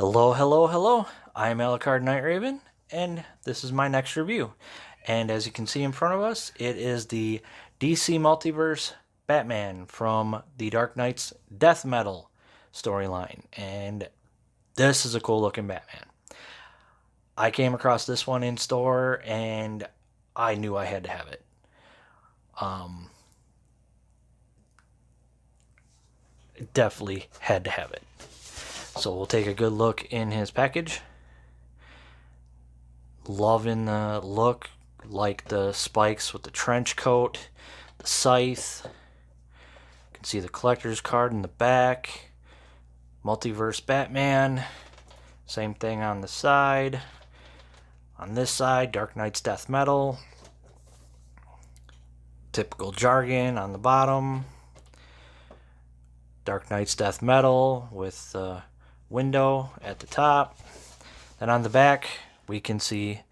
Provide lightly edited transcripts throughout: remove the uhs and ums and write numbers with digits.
Hello, hello, hello. I'm Alucard Night Raven, and this is my next review. And as you can see in front of us, it is the DC Multiverse Batman from the Dark Knight's Death Metal storyline. And this is a cool looking Batman. I came across this one in store, and I knew I had to have it. Definitely had to have it. So we'll take a good look in his package. Loving the look, like the spikes with the trench coat, the scythe. You can see the collector's card in the back. Multiverse Batman. Same thing on the side. On this side, Dark Knight's Death Metal. Typical jargon on the bottom. Dark Knight's Death Metal with the window at the top. Then on the back, we can see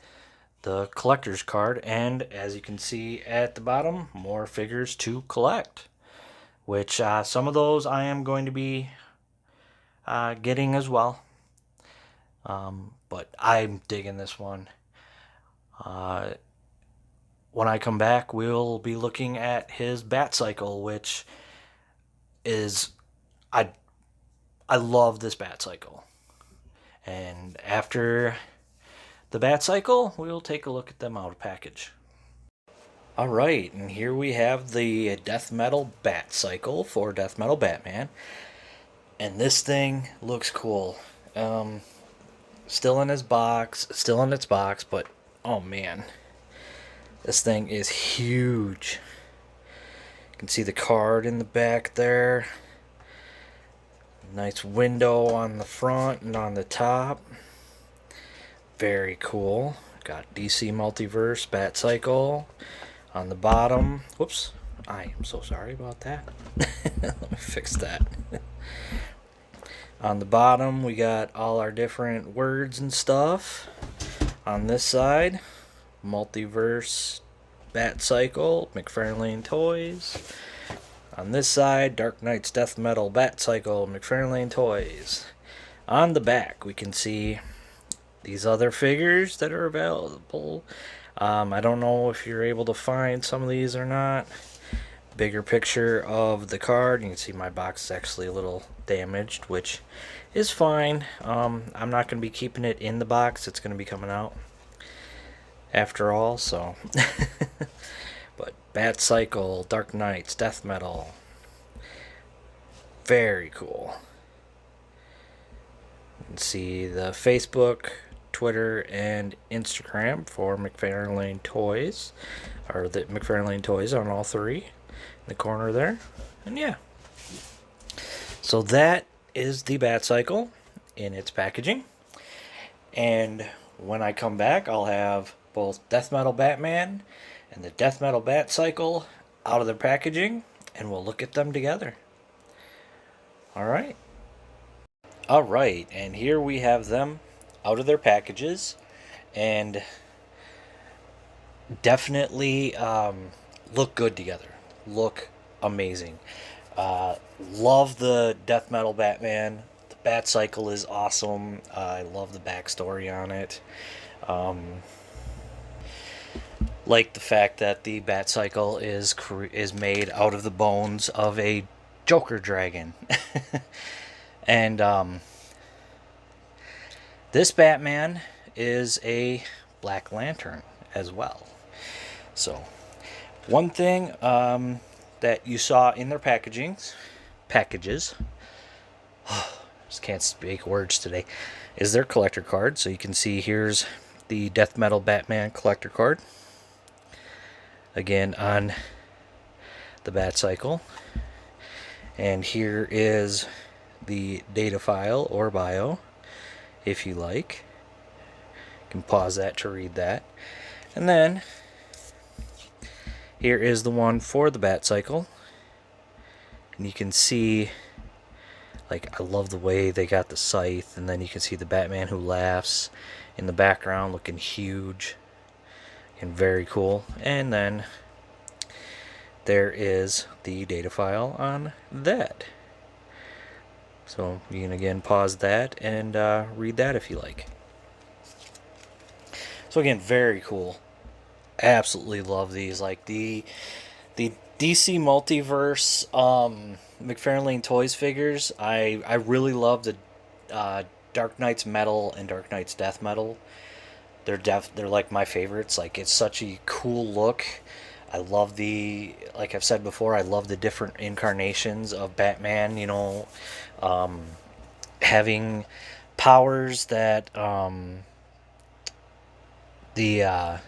the collector's card, and as you can see at the bottom, more figures to collect, which some of those I am going to be getting as well. But I'm digging this one. When I come back, we'll be looking at his Batcycle, which is I love this Batcycle. And after the Batcycle, we'll take a look at them out of package. Alright, and here we have the Death Metal Batcycle for Death Metal Batman. And this thing looks cool. Still in its box, but oh man. This thing is huge. You can see the card in the back there. Nice window on the front and on the top. Very cool. Got DC Multiverse Batcycle on the bottom. Whoops. I am so sorry about that. Let me fix that. On the bottom, we got all our different words and stuff. On this side, Multiverse Batcycle, McFarlane Toys. On this side, Dark Knight's Death Metal Batcycle, McFarlane Toys. On the back, we can see these other figures that are available. I don't know if you're able to find some of these or not. Bigger picture of the card. You can see my box is actually a little damaged, which is fine. I'm not going to be keeping it in the box. It's going to be coming out after all, so... But Batcycle, Dark Knights, Death Metal. Very cool. You can see the Facebook, Twitter, and Instagram for McFarlane Toys. Or the McFarlane Toys on all three. In the corner there. And yeah. So that is the Batcycle in its packaging. And when I come back, I'll have both Death Metal Batman and the Death Metal Batcycle out of their packaging, and we'll look at them together. Alright. Alright, and here we have them out of their packages, and definitely look good together. Look amazing. Love the Death Metal Batman. The Batcycle is awesome. I love the backstory on it. Like the fact that the Batcycle is made out of the bones of a Joker dragon. And this Batman is a Black Lantern as well. So one thing that you saw in their packages, just can't speak words today, is their collector card. So you can see here's the Death Metal Batman collector card. Again on the Batcycle. And here is the data file or bio, if you like. You can pause that to read that. And then here is the one for the Batcycle. And you can see, like, I love the way they got the scythe, and then you can see the Batman who laughs in the background looking huge and very cool. And then there is the data file on that. So you can again pause that and read that if you like. So again, very cool. Absolutely love these. Like the DC Multiverse McFarlane Toys figures. I really love the Dark Knight's Metal and Dark Knight's Death Metal. They're like my favorites. Like it's such a cool look. I love like I've said before, I love the different incarnations of Batman. You know, having powers that the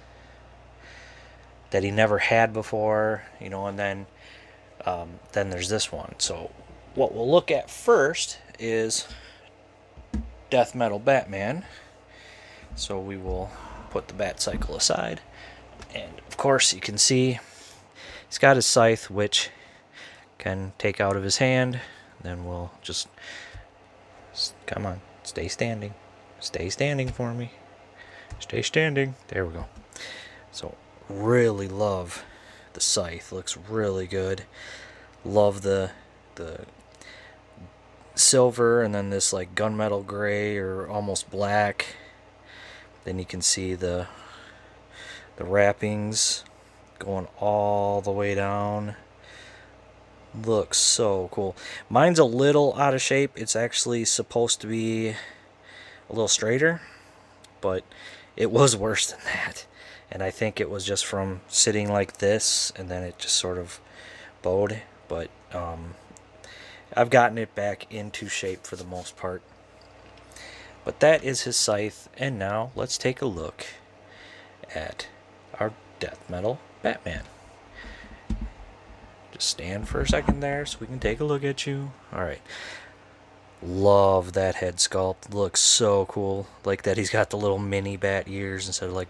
that he never had before. You know, and then there's this one. So what we'll look at first is Death Metal Batman. So we will put the Batcycle aside. And of course you can see he's got his scythe, which can take out of his hand. Then we'll just, come on, stay standing. Stay standing for me. Stay standing. There we go. So really love the scythe. Looks really good. Love the silver and then this like gunmetal gray or almost black. Then you can see the wrappings going all the way down. Looks so cool. Mine's a little out of shape. It's actually supposed to be a little straighter, but it was worse than that. And I think it was just from sitting like this and then it just sort of bowed. But I've gotten it back into shape for the most part. But that is his scythe, and now let's take a look at our Death Metal Batman. Just stand for a second there so we can take a look at you. Alright. Love that head sculpt. Looks so cool. Like that he's got the little mini bat ears instead of like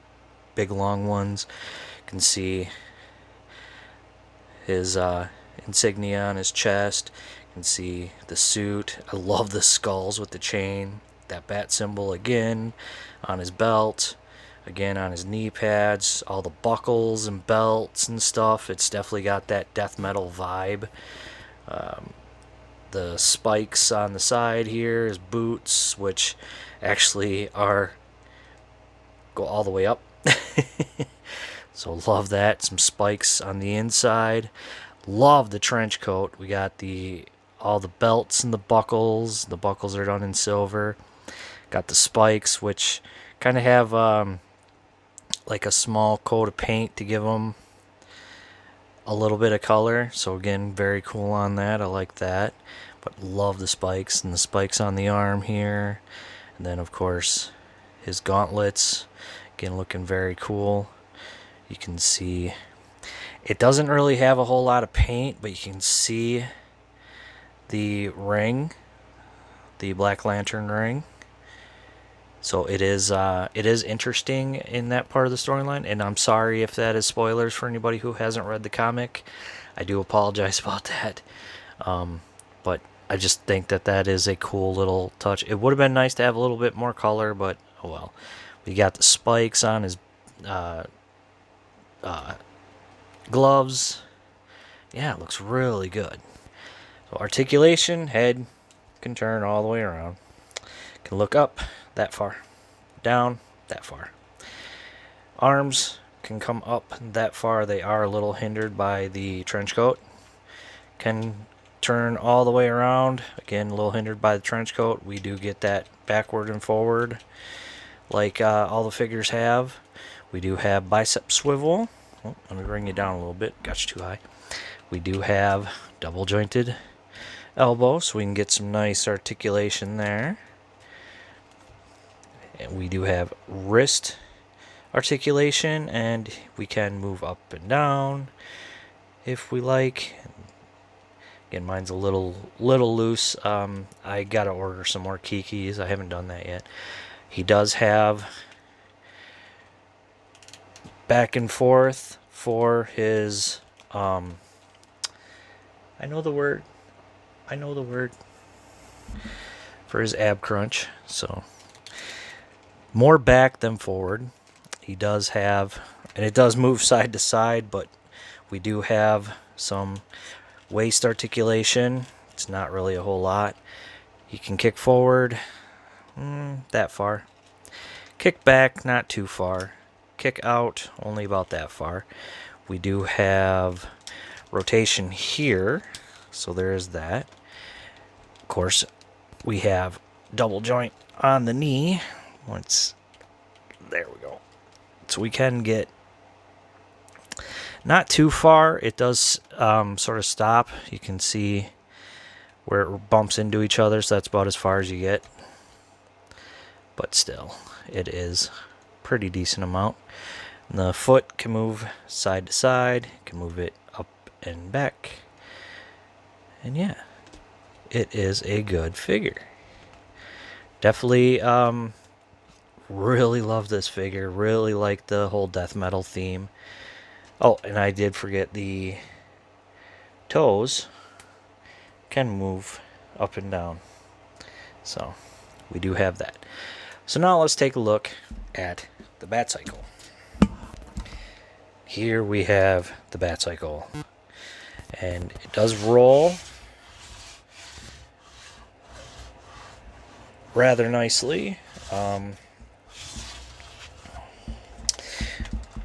big long ones. You can see his insignia on his chest. You can see the suit. I love the skulls with the chain. That bat symbol again on his belt, again on his knee pads, all the buckles and belts and stuff. It's definitely got that death metal vibe. The spikes on the side here, his boots, which actually go all the way up. So love that. Some spikes on the inside. Love the trench coat. We got all the belts and the buckles. The buckles are done in silver. Got the spikes, which kind of have like a small coat of paint to give them a little bit of color. So again, very cool on that. I like that. But love the spikes and the spikes on the arm here. And then of course his gauntlets. Again, looking very cool. You can see it doesn't really have a whole lot of paint, but you can see the ring, the Black Lantern ring. So it is interesting in that part of the storyline, and I'm sorry if that is spoilers for anybody who hasn't read the comic. I do apologize about that. But I just think that is a cool little touch. It would have been nice to have a little bit more color, but oh well. We got the spikes on his gloves. Yeah, it looks really good. So articulation, head can turn all the way around. Can look up that far, down that far. Arms can come up that far. They are a little hindered by the trench coat. Can turn all the way around. Again, a little hindered by the trench coat. We do get that backward and forward like all the figures have. We do have bicep swivel. Oh, let me bring you down a little bit. Got you too high. We do have double jointed elbow, so we can get some nice articulation there. And we do have wrist articulation, and we can move up and down if we like. Again, mine's a little loose. I gotta order some more kikis. I haven't done that yet. He does have back and forth for his I know the word for his ab crunch. So more back than forward. He does have, and it does move side to side, but we do have some waist articulation. It's not really a whole lot. You can kick forward that far. Kick back, not too far. Kick out, only about that far. We do have rotation here, so there is that. Of course, we have double joint on the knee. There we go. So we can get not too far. It does sort of stop. You can see where it bumps into each other, so that's about as far as you get. But still, it is pretty decent amount. And the foot can move side to side, can move it up and back. And yeah, it is a good figure. Definitely really love this figure. Really like the whole death metal theme. Oh, and I did forget the toes can move up and down. So we do have that. So now let's take a look at the Batcycle. Here we have the Batcycle. And it does roll rather nicely.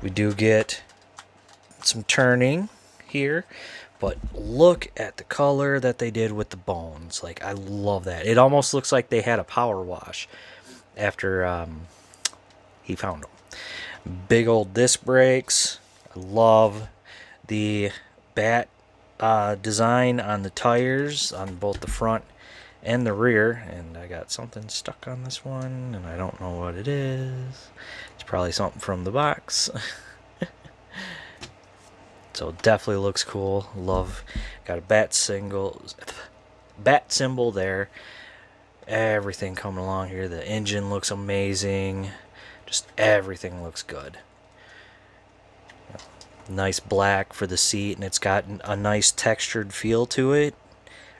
We do get some turning here, but look at the color that they did with the bones. Like, I love that. It almost looks like they had a power wash after he found them. Big old disc brakes. I love the bat design on the tires on both the front and the rear. And I got something stuck on this one, and I don't know what it is. It's probably something from the box. So it definitely looks cool. Love. Got a bat symbol there. Everything coming along here. The engine looks amazing. Just everything looks good. Nice black for the seat, and it's got a nice textured feel to it,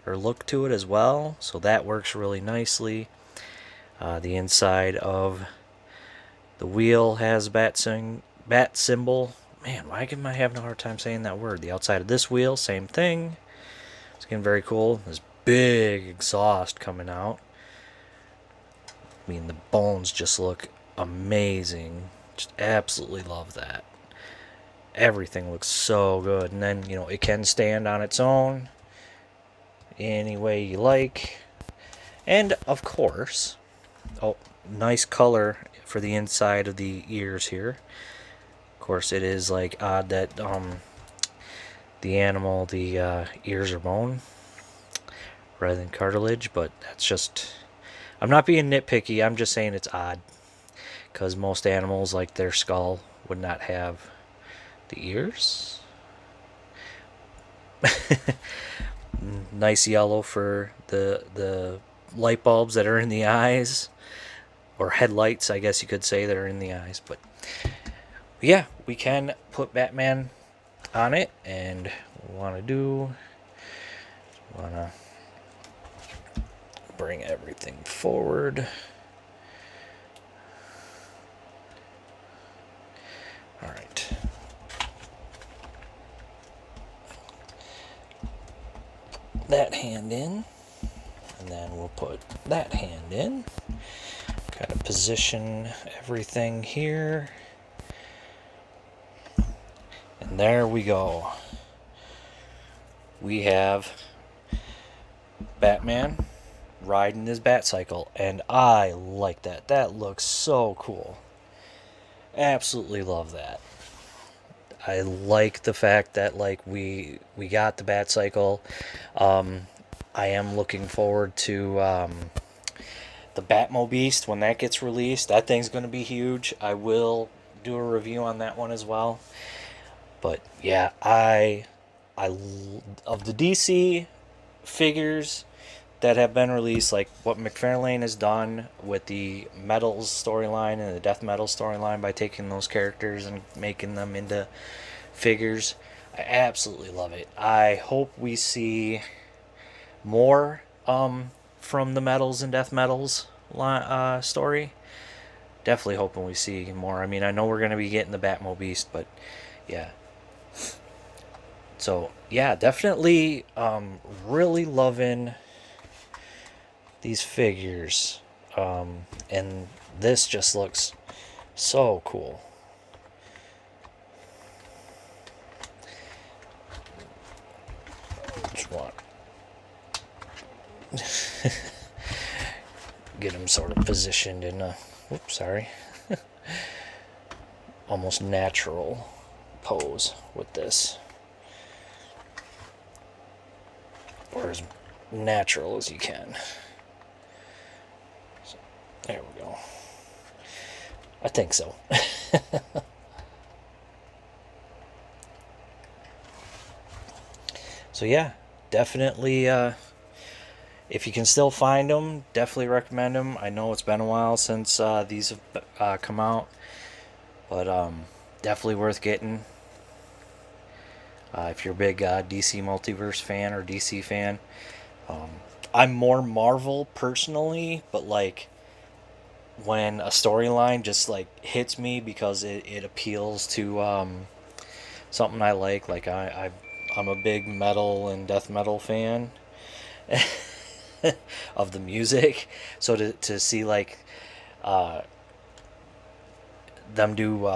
or look to it as well. So that works really nicely. The inside of the wheel has bat symbol. Man, why am I having a hard time saying that word? The outside of this wheel, same thing. It's getting very cool. This big exhaust coming out. I mean, the bones just look amazing. Just absolutely love that. Everything looks so good. And then, you know, it can stand on its own any way you like. And, of course, oh, nice color for the inside of the ears here. Of course, it is like odd that the animal, the ears are bone rather than cartilage, but that's just, I'm not being nitpicky, I'm just saying it's odd, because most animals, like their skull, would not have the ears. Nice yellow for the light bulbs that are in the eyes, or headlights, I guess you could say, that are in the eyes. But yeah, we can put Batman on it, and want to bring everything forward. All right. That hand in, and then we'll put that hand in. Kind of position everything here. And there we go. We have Batman riding his Batcycle, and I like that. That looks so cool. Absolutely love that. I like the fact that, like, we got the Batcycle. I am looking forward to the Batmobeast when that gets released. That thing's going to be huge. I will do a review on that one as well. But yeah, of the DC figures that have been released, like what McFarlane has done with the Metals storyline and the Death Metal storyline by taking those characters and making them into figures, I absolutely love it. I hope we see more from the Metals and Death Metals story. Definitely hoping we see more. I mean, I know we're going to be getting the Batmobeast, but yeah. So yeah, definitely really loving these figures. And this just looks so cool. Just want get him sort of positioned in a, whoops, sorry, almost natural pose with this, or as natural as you can. So, there we go. I think so. So yeah, definitely, if you can still find them, definitely recommend them. I know it's been a while since these have come out, but definitely worth getting. If you're a big DC Multiverse fan or DC fan. I'm more Marvel personally, but like when a storyline just like hits me because it appeals to something I like I'm a big metal and death metal fan of the music. So to see like them do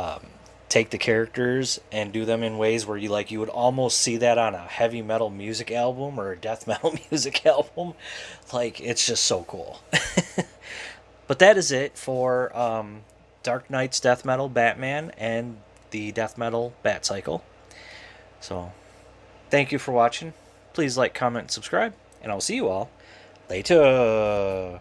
take the characters and do them in ways where you would almost see that on a heavy metal music album or a death metal music album, like it's just so cool. But that is it for Dark Knight's Death Metal Batman and the Death Metal Batcycle. So thank you for watching. Please like, comment, and subscribe, and I'll see you all later.